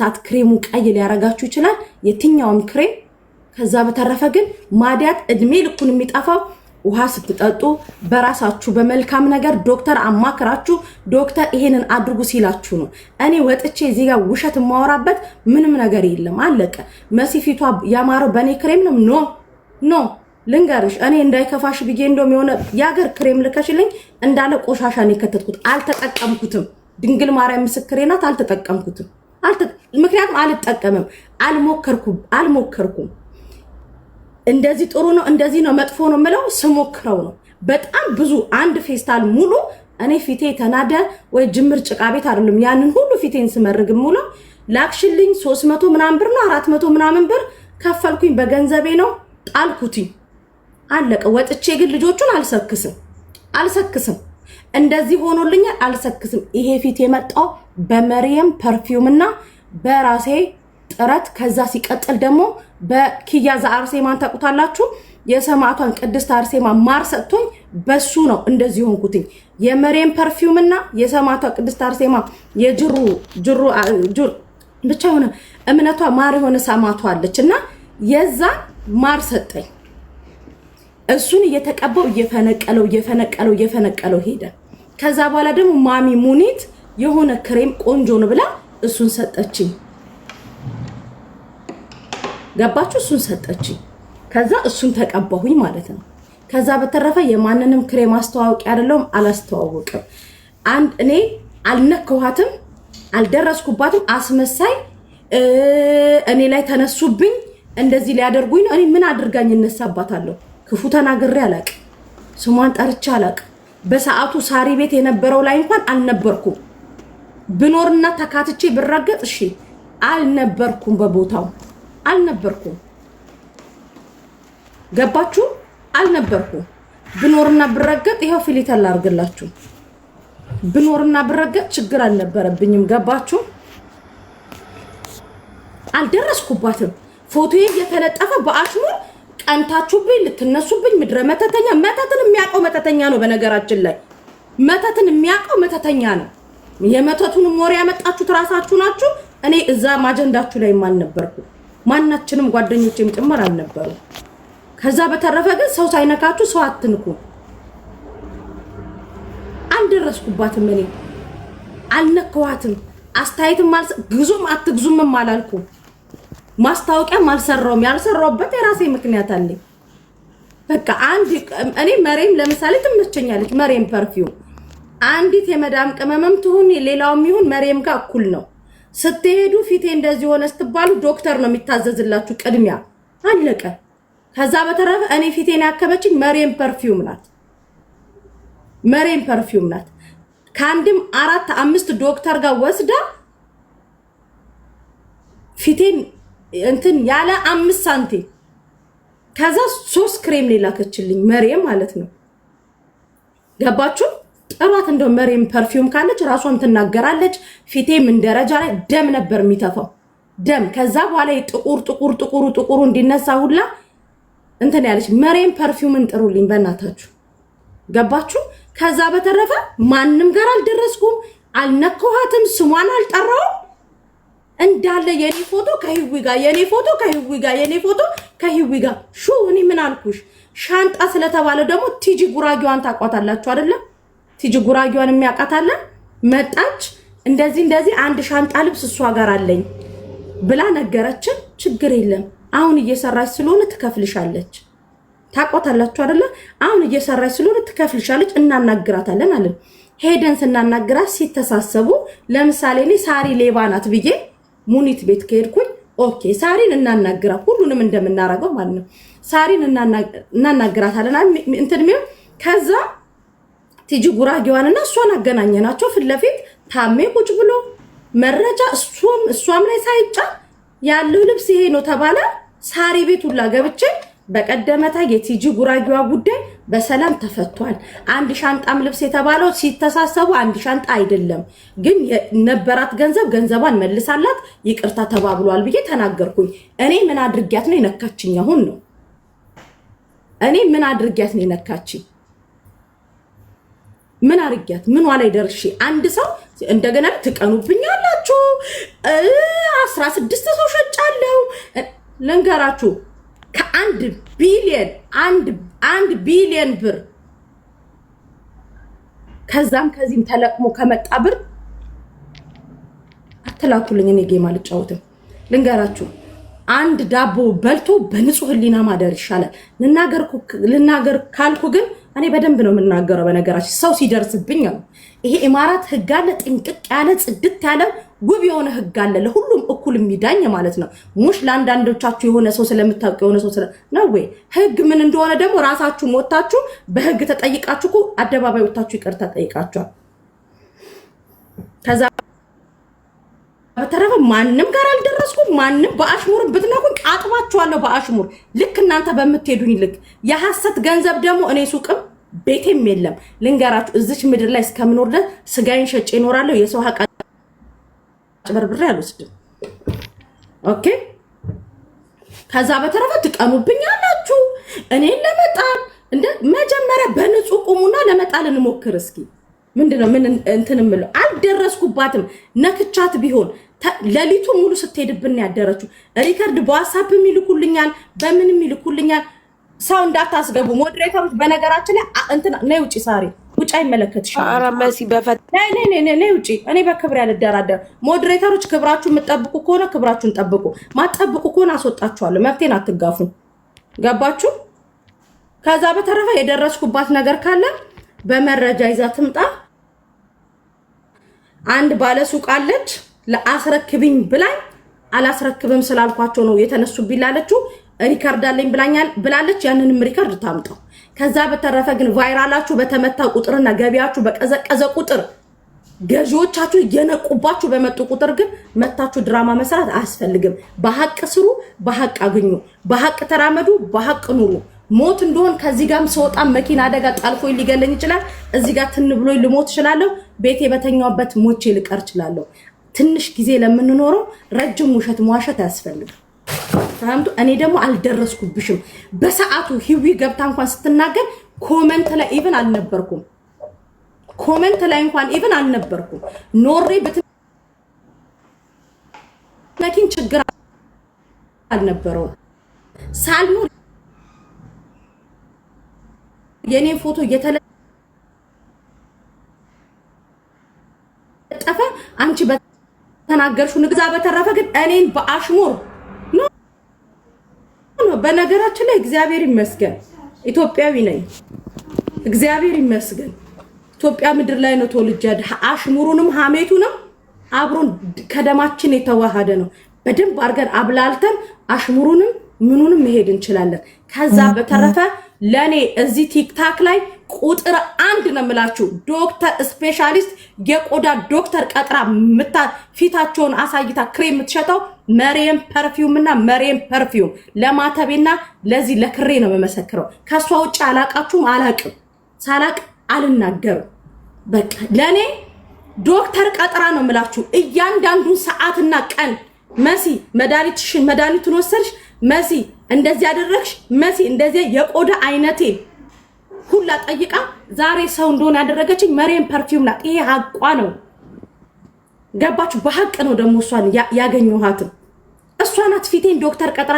ለመንግስታት ክሬሙ ቀይ ሊያረጋችሁ ይችላል የትኛውም ክሬም ከዛ በተረፈ ግን ማዲያት እድሜ ልኩን የሚጣፋው ውሃ ስትጠጡ በራሳችሁ በመልካም ነገር ዶክተር አማክራችሁ ዶክተር ይሄንን አድርጉ ሲላችሁ ነው እኔ ወጥቼ እዚህ ጋር ውሸት ማወራበት ምንም ነገር የለም አለቀ መሲፊቷ ያማረው በኔ ክሬም ነው ኖ ልንገርሽ እኔ እንዳይከፋሽ ብዬ እንደውም የሆነ ያገር ክሬም ልከሽልኝ እንዳለ ቆሻሻ ነው ከተትኩት አልተጠቀምኩትም ድንግል ማርያም ምስክሬ ናት አልተጠቀምኩትም ምክንያቱም አልተጠቀመም አልሞከርኩም እንደዚህ ጥሩ ነው እንደዚህ ነው መጥፎ ነው ምለው ስሞክረው ነው በጣም ብዙ አንድ ፌስታል ሙሉ እኔ ፊቴ ተናደ ወይ ጅምር ጭቃ ቤት አይደለም ያንን ሁሉ ፊቴን ስመርግም ሙሉ ላክሽልኝ 300 ምናምን ብር ነው 400 ምናምን ብር ከፈልኩኝ በገንዘቤ ነው ጣልኩት አለቀ ወጥቼ ግን ልጆቹን አልሰክስም እንደዚህ ሆኖልኛል አልሰክስም ይሄ ፊት የመጣው በመሪየም ፐርፊውም እና በራሴ ጥረት ከዛ ሲቀጥል ደግሞ በኪያዛ አርሴማን ታቁታላችሁ የሰማዕቷን ቅድስት አርሴማ ማር ሰጥቶኝ በሱ ነው እንደዚህ ሆንኩትኝ የመሪየም ፐርፊውም እና የሰማዕቷ ቅድስት አርሴማ የጅሩ ብቻ ሆነ እምነቷ ማር የሆነ ሰማዕቷ አለችና የዛ ማር ሰጠኝ እሱን እየተቀበው እየፈነቀለው ሄደ ከዛ በኋላ ደግሞ ማሚ ሙኒት የሆነ ክሬም ቆንጆ ነው ብላ እሱን ሰጠችኝ ገባችሁ እሱን ሰጠችኝ ከዛ እሱን ተቀባሁኝ ማለት ነው ከዛ በተረፈ የማንንም ክሬም አስተዋውቂ አይደለም አላስተዋወቅም አንድ እኔ አልነከዋትም አልደረስኩባትም አስመሳይ እኔ ላይ ተነሱብኝ እንደዚህ ሊያደርጉኝ ነው እኔ ምን አድርጋኝ እነሳባታለሁ ክፉ ተናግሬ አላቅ ስሟን ጠርቻ አላቅ በሰዓቱ ሳሪ ቤት የነበረው ላይ እንኳን አልነበርኩም ብኖርና ተካትቼ ብረገጥ እሺ አልነበርኩም በቦታው አልነበርኩም ገባችሁ አልነበርኩም ብኖርና ብረገጥ ይሄው ፊሊተር ላርግላችሁ ብኖርና ብረገጥ ችግር አልነበረብኝም ገባችሁ አልደረስኩባትም ፎቶዬ የተለጠፈ በአሽሙር ቀንታችሁብኝ ልትነሱብኝ ምድረ መተትን የሚያቀው መተተኛ ነው በነገራችን ላይ መተትን የሚያቀው መተተኛ ነው የመተቱን ሞሪ ያመጣችሁት ራሳችሁ ናችሁ እኔ እዛ ማጀንዳችሁ ላይ ማን ነበርኩ ማናችንም ጓደኞቼም ጭምር አልነበሩ ከዛ በተረፈ ግን ሰው ሳይነካችሁ ሰው አትንኩ አልደረስኩባትም እኔ አልነካዋትም አስተያየትም ግዙም አትግዙም ማላልኩ ማስታወቂያ ማልሰራውም ያልሰራውበት የራሴ ምክንያት አለኝ በቃ አንድ እኔ መሬም ለምሳሌ ትመቸኛለች መሬም ፐርፊውም አንዲት የመዳም ቅመምም ትሁን ሌላውም ይሁን መሬም ጋር እኩል ነው ስትሄዱ ፊቴ እንደዚህ ሆነ ስትባሉ ዶክተር ነው የሚታዘዝላችሁ ቅድሚያ አለቀ ከዛ በተረፈ እኔ ፊቴን ያከበችኝ መሬም ፐርፊውም ናት ከአንድም 4-5 ዶክተር ጋር ወስዳ ፊቴን እንትን ያለ 5 ሳንቲም ከዛ 3 ክሬም ላከችልኝ መሬም ማለት ነው ገባችሁ ጥራት እንደው መሬም ፐርፊውም ካለች ራሷን ትናገራለች ፊቴ ምን ደረጃ ላይ ደም ነበር የሚተፋው ደም ከዛ በኋላ ጥቁሩ እንዲነሳ ሁላ እንትን ያለች መሬም ፐርፊውምን ጥሩልኝ በእናታችሁ ገባችሁ ከዛ በተረፈ ማንንም ጋር አልደረስኩም አልነካኋትም ስሟን አልጠራው እንዳለ የኔ ፎቶ ከሂዊ ጋር ሹ እኔ ምን አልኩሽ ሻንጣ ስለተባለ ደግሞ ቲጂ ጉራጊዋን ታቋታላችሁ አይደለም ቲጂ ጉራጊዋን የሚያቃታለ መጣች እንደዚህ አንድ ሻንጣ ልብስ እሷ ጋር አለኝ ብላ ነገረችን ችግር የለም አሁን እየሰራች ስለሆነ ትከፍልሻለች ታቋታላችሁ አይደለ አሁን እየሰራች ስለሆነ ትከፍልሻለች እናናግራታለን አለን ሄደን ስናናግራት ሲተሳሰቡ ለምሳሌ እኔ ሳሪ ሌባ ናት ብዬ ሙኒት ቤት ከሄድኩኝ ኦኬ ሳሪን እናናግራ ሁሉንም እንደምናረገው ማለት ነው ሳሪን እናናግራታለን እንትን ከዛ ቲጂ ጉራጊዋንና እሷን አገናኘናቸው ፍለፊት ታሜ ቁጭ ብሎ መረጃ እሷም ላይ ሳይጫ ያለው ልብስ ይሄ ነው ተባለ ሳሪ ቤት ሁላ ገብቼ በቀደመታ የቲጂ ጉራጊዋ ጉዳይ በሰላም ተፈቷል አንድ ሻንጣም ልብስ የተባለው ሲተሳሰቡ አንድ ሻንጣ አይደለም ግን ነበራት ገንዘቧን መልሳላት ይቅርታ ተባብሏል ብዬ ተናገርኩኝ እኔ ምን አድርጊያት ነው የነካችኝ አሁን ነው እኔ ምን አድርጊያት ነው የነካችኝ ምን አርጊያት ምን ዋላይ ደርሺ አንድ ሰው እንደገና ትቀኑብኛላችሁ 10 16 ሰው ሸጫለሁ። ልንገራችሁ ከአንድ ቢሊየን አንድ ቢሊየን ብር ከዛም ከዚህም ተለቅሞ ከመጣ ብር አትላኩልኝ። እኔ ጌም አልጫወትም። ልንገራችሁ አንድ ዳቦ በልቶ በንጹህ ህሊና ማደር ይሻላል። ልናገር ካልኩ ግን እኔ በደንብ ነው የምናገረው። በነገራችን ሰው ሲደርስብኝ ነው። ይሄ ኢማራት ህግ አለ፣ ጥንቅቅ ያለ ጽድት ያለ ውብ የሆነ ህግ አለ፣ ለሁሉም እኩል የሚዳኝ ማለት ነው። ሙሽ ለአንዳንዶቻችሁ የሆነ ሰው ስለምታውቁ የሆነ ሰው ነው ወይ ህግ ምን እንደሆነ ደግሞ ራሳችሁ ሞታችሁ በህግ ተጠይቃችሁ እኮ አደባባይ ወጣችሁ ይቅርታ ጠይቃችኋል። ከዛ በተረፈ ማንም ጋር አልደረስኩም። ማንም በአሽሙር ብትነኩኝ አጥባችኋለሁ በአሽሙር ልክ እናንተ በምትሄዱኝ ልክ። የሐሰት ገንዘብ ደግሞ እኔ ሱቅም ቤቴም የለም። ልንገራችሁ እዚች ምድር ላይ እስከምኖር ድረስ ስጋዬን ሸጬ እኖራለሁ። የሰው ሀቅ አጭበርብሬ አልወስድም። ኦኬ። ከዛ በተረፈ ትቀኑብኛላችሁ እኔን ለመጣል። እንደ መጀመሪያ በንጹህ ቁሙና ለመጣል እንሞክር እስኪ። ምንድነው ምን እንትን ምለው አልደረስኩባትም። ነክቻት ቢሆን ለሊቱ ሙሉ ስትሄድብን ያደረችው ሪከርድ በዋትስአፕ ይልኩልኛል፣ በምን ይልኩልኛል። ሰው እንዳታስገቡ ሞዴሬተሮች። በነገራችን ላይ እንትን ነይ ውጪ፣ ሳሪ ውጪ፣ አይመለከትሽም። ኧረ መሲ በፈት ነይ ውጪ። እኔ በክብር ያልደራደር። ሞዴሬተሮች ክብራችሁ የምትጠብቁ ከሆነ ክብራችሁን ጠብቁ፣ ማትጠብቁ ከሆነ አስወጣችኋለሁ። መብቴን አትጋፉ። ገባችሁ? ከዛ በተረፈ የደረስኩባት ነገር ካለ በመረጃ ይዛ ትምጣ። አንድ ባለሱቅ አለች ለአስረክብኝ ብላኝ አላስረክብም ስላልኳቸው ነው የተነሱብኝ ላለችው ሪካርድ አለኝ ብላለች። ያንንም ሪካርድ ታምጣው። ከዛ በተረፈ ግን ቫይራላችሁ በተመታ ቁጥርና ገቢያችሁ በቀዘቀዘ ቁጥር ገዢዎቻችሁ እየነቁባችሁ በመጡ ቁጥር ግን መታችሁ ድራማ መስራት አያስፈልግም። በሐቅ ስሩ፣ በሐቅ አግኙ፣ በሐቅ ተራመዱ፣ በሐቅ ኑሩ። ሞት እንደሆን ከዚህ ጋርም ሰውጣ መኪና አደጋ ጣልፎ ሊገለኝ ይችላል። እዚህ ጋር ትን ብሎ ልሞት ይችላል። ቤቴ በተኛውበት ሞቼ ልቀር ይችላል። ትንሽ ጊዜ ለምንኖረው ረጅም ውሸት መዋሸት አያስፈልግም። ታምጡ። እኔ ደግሞ አልደረስኩብሽም። በሰዓቱ ሂዊ ገብታ እንኳን ስትናገር ኮሜንት ላይ ኢቭን አልነበርኩም። ኮሜንት ላይ እንኳን ኢቭን አልነበርኩም። ኖሬ በትመኪን ችግር አልነበረው። ሳልኖር የኔ ፎቶ እየተለጠፈ አንቺ በተናገርሽው ንግዛ። በተረፈ ግን እኔን በአሽሙር ነው። በነገራችን ላይ እግዚአብሔር ይመስገን ኢትዮጵያዊ ነኝ። እግዚአብሔር ይመስገን ኢትዮጵያ ምድር ላይ ነው ተወልጄ። አሽሙሩንም ሀሜቱንም አብሮን ከደማችን የተዋሃደ ነው። በደንብ አድርገን አብላልተን አሽሙሩንም ምኑንም መሄድ እንችላለን። ከዛ በተረፈ ለኔ እዚህ ቲክታክ ላይ ቁጥር 1 ነው የምላችሁ ዶክተር ስፔሻሊስት የቆዳ ዶክተር ቀጥራ ፊታቸውን አሳይታ ክሬም የምትሸጠው መሪየም ፐርፊውም እና መሪየም ፐርፊውም ለማተቤና ለዚህ ለክሬ ነው መመሰክረው። ከሷ ውጭ አላቃችሁም፣ አላቅም፣ ሳላቅ አልናገርም። በቃ ለኔ ዶክተር ቀጥራ ነው የምላችሁ እያንዳንዱን ሰዓትና ቀን። መሲ መድኃኒቱን ወሰድሽ፣ መሲ እንደዚህ ያደረግሽ፣ መሲ እንደዚህ የቆዳ አይነቴ ሁላ ጠይቃ ዛሬ ሰው እንደሆነ ያደረገችኝ መሪየም ፐርፊውም ናት። ይሄ ሀቋ ነው። ገባችሁ? በሀቅ ነው ደግሞ እሷን ያገኘኋትም እሷ ናት። ፊቴን ዶክተር ቀጥራ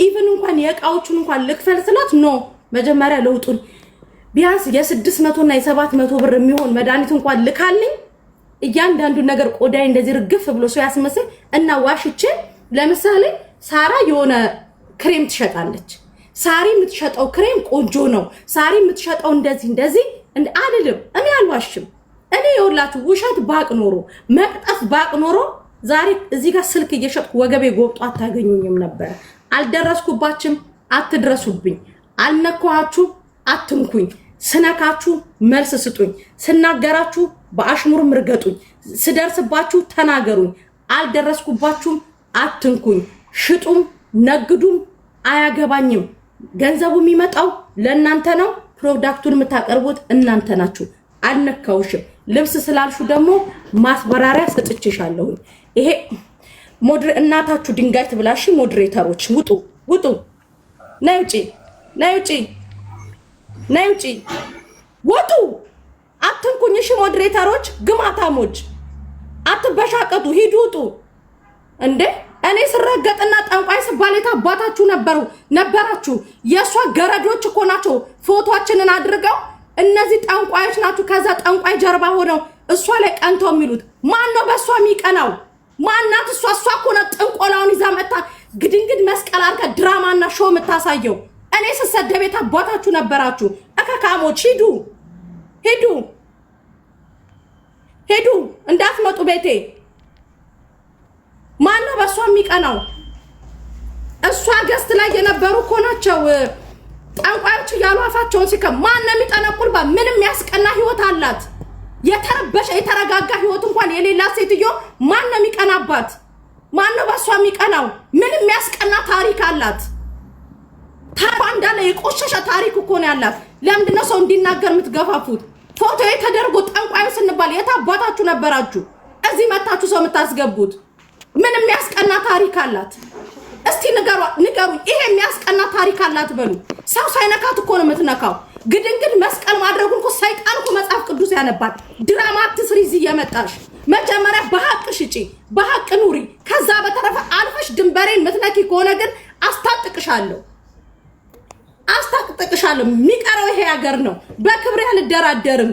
ኢቭን እንኳን የእቃዎቹን እንኳን ልክፈል ስላት ኖ መጀመሪያ ለውጡን ቢያንስ የ600 እና የ700 ብር የሚሆን መድኃኒት እንኳን ልካልኝ እያንዳንዱ ነገር ቆዳይ እንደዚህ ርግፍ ብሎ ሰው ያስመስል እና ዋሽቼ። ለምሳሌ ሳራ የሆነ ክሬም ትሸጣለች። ሳሪ የምትሸጠው ክሬም ቆንጆ ነው፣ ሳሪ የምትሸጠው እንደዚህ አልልም። እኔ አልዋሽም። እኔ የወላችሁ ውሸት ባቅ ኖሮ መቅጠፍ ባቅ ኖሮ ዛሬ እዚህ ጋር ስልክ እየሸጥኩ ወገቤ ጎብጦ አታገኙኝም ነበር። አልደረስኩባችም፣ አትድረሱብኝ። አልነካኋችሁ፣ አትንኩኝ። ስነካችሁ መልስ ስጡኝ። ስናገራችሁ በአሽሙርም ርገጡኝ። ስደርስባችሁ ተናገሩኝ። አልደረስኩባችሁም፣ አትንኩኝ። ሽጡም ነግዱም አያገባኝም። ገንዘቡ የሚመጣው ለእናንተ ነው። ፕሮዳክቱን የምታቀርቡት እናንተ ናችሁ። አልነካውሽም። ልብስ ስላልሹ ደግሞ ማስበራሪያ ሰጥቼሻለሁ። ይሄ እናታችሁ ድንጋይ ትብላሽ። ሞዴሬተሮች ውጡ፣ ነይ ውጪ፣ ውጡ። አትንኩኝ። እሺ ሞዴሬተሮች ግማታሞች አትበሻቀጡ፣ ሂዱ፣ ውጡ። እንዴ እኔ ስረገጥና ጠንቋይ ስባሌታ አባታችሁ ነበራችሁ የሷ ገረዶች እኮ ናቸው ፎቶአችንን አድርገው እነዚህ ጠንቋዮች ናችሁ ከዛ ጠንቋይ ጀርባ ሆነው እሷ ላይ ቀንተው የሚሉት ማን ነው በሷ የሚቀናው ማናት እሷ እኮ ነው ጥንቆላውን ይዛ መጣ ግድንግድ መስቀል አርጋ ድራማና ሾው የምታሳየው እኔ ስሰደቤት አባታችሁ ነበራችሁ አካካሞች ሄዱ እንዳትመጡ ቤቴ ማን ነው በሷ የሚቀናው እሷ ገስት ላይ የነበሩ እኮ ናቸው ጠንቋዮች ያሉ አፋቸውን ሲከም ማን ነው የሚጠነቁልባ ምንም ያስቀና ህይወት አላት የተረበሸ የተረጋጋ ህይወት እንኳን የሌላት ሴትዮ ማን ነው የሚቀናባት ማን ነው በሷ የሚቀናው ምንም ያስቀና ታሪክ አላት ታሪኳ እንዳለ የቆሸሸ ታሪክ እኮ ነው ያላት ለምንድን ነው ሰው እንዲናገር የምትገፋፉት ፎቶ የተደርጎ ጠንቋዩ ስንባል የታባታችሁ ነበራችሁ እዚህ መታችሁ ሰው የምታስገቡት ምንም ያስቀና ታሪክ አላት እስቲ ንገሩ ይሄ የሚያስቀና ታሪክ አላት በሉ ሰው ሳይነካት እኮ ነው የምትነካው ግድንግድ መስቀል ማድረጉን እኮ ሰይጣን እኮ መጽሐፍ ቅዱስ ያነባል ድራማ ትስሪዝ እየመጣሽ መጀመሪያ በሐቅ ሽጪ በሐቅ ኑሪ ከዛ በተረፈ አልፈሽ ድንበሬን ምትነኪ ከሆነ ግን አስታጥቅሻለሁ የሚቀረው ይሄ ሀገር ነው በክብሬ አልደራደርም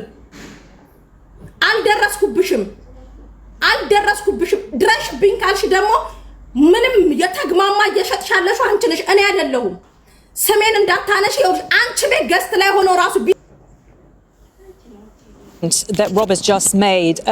አልደረስኩብሽም ድረሽብኝ ካልሽ ደግሞ ምንም የተግማማ እየሸጥሻለሽ አንቺ ነሽ እኔ አይደለሁም ስሜን እንዳታነሽ ይኸውልሽ አንቺ ቤት ገስት ላይ ሆኖ ራሱ that Rob has just made